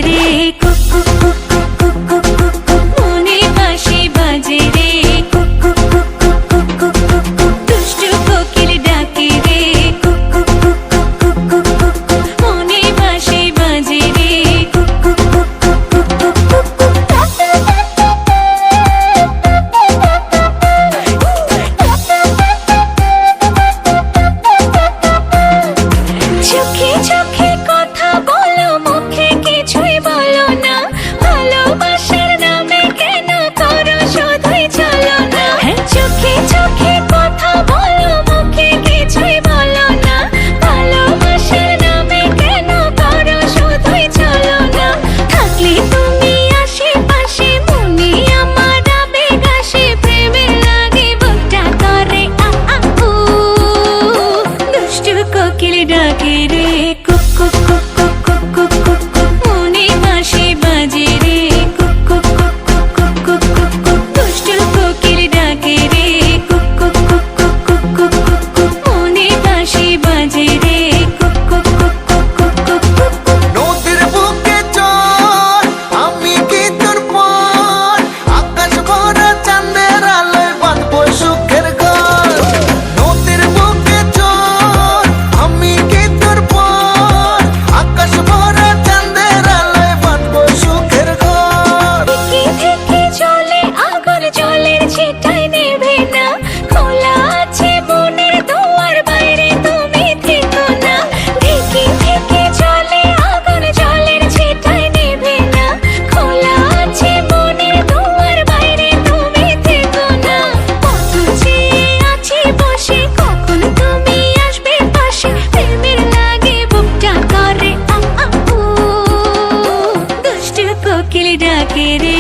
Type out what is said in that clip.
রে cook cook cook cook cook cook cook মনে বাঁশি বাজে রে cook cook cook cook cook cook cook দুষ্টু কোকিল ডাকে রে cook cook cook cook cook cook cook মনে বাঁশি বাজে রে cook cook cook cook cook cook cook চোখে চোখে কথা বলো মুখে কিছুই বলো না ভালোবাসার নামে কেন করো শুধুই চলো না চোখে চোখে কথা বলো মুখে কিছুই বলো না ভালোবাসার নামে কেন করো শুধুই চলো না থাকলে তুমি আশেপাশে মনে আমার আবেগ আসে প্রেমের লাগে বুকটা করে আ আ উ দুষ্টু কোকিল ডাকে রে cook cook cook cook cook cook cook cook মনে বাঁশি বাজে রে cook cook cook cook cook cook cook cook দুষ্টু কোকিল ডাকে রে cook cook cook cook cook cook cook cook মনে বাঁশি বাজে রে cook cook cook cook cook cook cook cook নদীর বুকে চল আমি কি তোর পর আকাশ ভরা চাঁদের আলোয় বাঁধবো সুখের ঘর নদীর বুকে চল আমি কি তোর পর আকাশ ভরা চাঁদের আলোয় বাঁধবো সুখের ঘর থেকে থেকে চলে আগুন জলের ছিটায় নেভে না খোলা আছে মনের দুয়ার বাইরে তুমি থেকো না থেকে থেকে চলে আগুন জলের ছিটায় নেভে না খোলা আছে মনের দুয়ার বাইরে তুমি থেকো না কত চেয়ে আছি বসে কখন তুমি আসবে পাশে প্রেমের লাগে বুকটা করে আ আ উ দুষ্টু কোকিল ডাকে রে